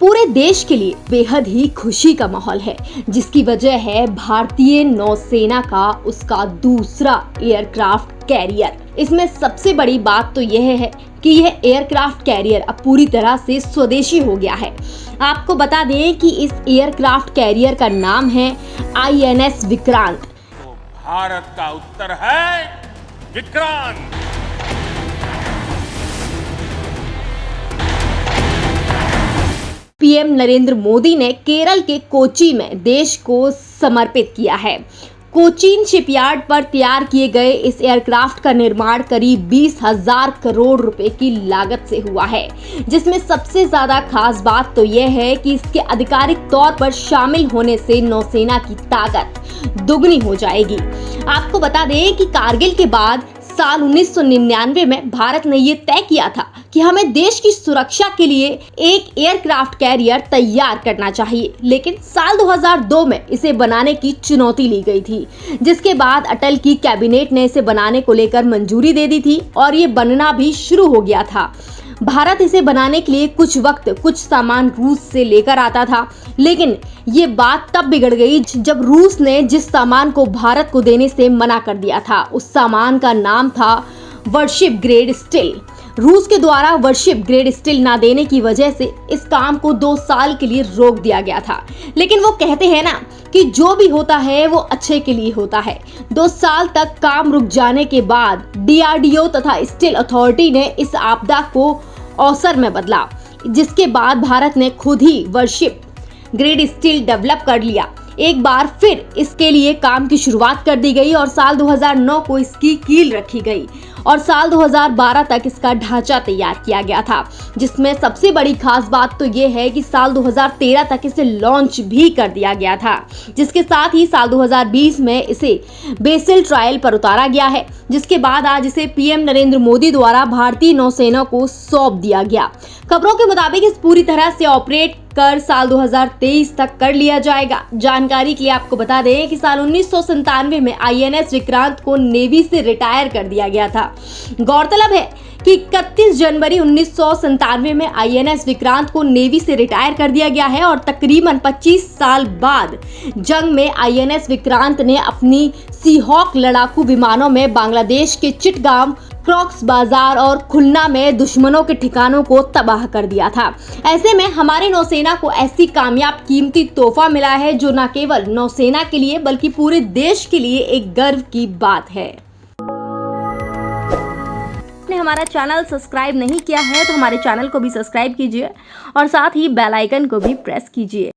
पूरे देश के लिए बेहद ही खुशी का माहौल है, जिसकी वजह है भारतीय नौसेना का उसका दूसरा एयरक्राफ्ट कैरियर। इसमें सबसे बड़ी बात तो यह है कि यह एयरक्राफ्ट कैरियर अब पूरी तरह से स्वदेशी हो गया है। आपको बता दें कि इस एयरक्राफ्ट कैरियर का नाम है INS विक्रांत। तो भारत का उत्तर है विक्रांत। पीएम नरेंद्र मोदी ने केरल के कोची में देश को समर्पित किया है। कोचीन शिपयार्ड पर तैयार किए गए इस एयरक्राफ्ट का निर्माण करीब 20,000 करोड़ रुपए की लागत से हुआ है, जिसमें सबसे ज्यादा खास बात तो यह है कि इसके आधिकारिक तौर पर शामिल होने से नौसेना की ताकत दुगनी हो जाएगी। आपको बता दें कि कारगिल के बाद साल 1999 में भारत ने ये तय किया था कि हमें देश की सुरक्षा के लिए एक एयरक्राफ्ट कैरियर तैयार करना चाहिए, लेकिन साल 2002 में इसे बनाने की चुनौती ली गई थी, जिसके बाद अटल की कैबिनेट ने इसे बनाने को लेकर मंजूरी दे दी थी और ये बनना भी शुरू हो गया था। भारत इसे बनाने के लिए कुछ वक्त कुछ सामान रूस से लेकर आता था, लेकिन ये बात तब बिगड़ गई जब रूस ने जिस सामान को भारत को देने से मना कर दिया था। उस सामान का नाम था वॉरशिप ग्रेड स्टील। रूस के द्वारा वॉरशिप ग्रेड स्टील ना देने की वजह से इस काम को 2 साल के लिए रोक दिया गया था। लेकिन वो कहते हैं ना कि जो भी होता है वो अच्छे के लिए होता है। 2 साल तक काम रुक जाने के बाद DRDO तथा स्टील अथॉरिटी ने इस आपदा को अवसर में बदला, जिसके बाद भारत ने खुद ही वॉरशिप ग्रेड स्टील डेवलप कर लिया। एक बार फिर इसके लिए काम की शुरुआत कर दी गई और साल 2009 को इसकी कील रखी गई और साल 2012 तक इसका ढांचा तैयार किया गया था, जिसमें सबसे बड़ी खास बात तो ये है कि साल 2013 तक इसे लॉन्च भी कर दिया गया था, जिसके साथ ही साल 2020 में इसे बेसिल ट्रायल पर उतारा गया है, जिसके बाद आज इसे पीएम नरेंद्र मोदी द्वारा भारतीय नौसेना को सौंप दिया गया। खबरों के मुताबिक इस पूरी तरह से ऑपरेट कर साल 2023 तक कर लिया जाएगा। जानकारी के लिए आपको बता दें कि साल 1997 में INS विक्रांत को नेवी से रिटायर कर दिया गया था। गौरतलब है कि 31 जनवरी 1997 में INS विक्रांत को नेवी से रिटायर कर दिया गया है और तकरीबन 25 साल बाद जंग में INS विक्रांत ने अपनी सीहॉक लड़ाकू विमानों में बांग्लादेश के चिटगांव, क्रॉक्स बाजार और खुलना में दुश्मनों के ठिकानों को तबाह कर दिया था। ऐसे में हमारी नौसेना को ऐसी कामयाब कीमती तोहफा मिला है जो न केवल नौसेना के लिए बल्कि पूरे देश के लिए एक गर्व की बात है। आपने हमारा चैनल सब्सक्राइब नहीं किया है तो हमारे चैनल को भी सब्सक्राइब कीजिए और साथ ही बेल आइकन को भी प्रेस कीजिए।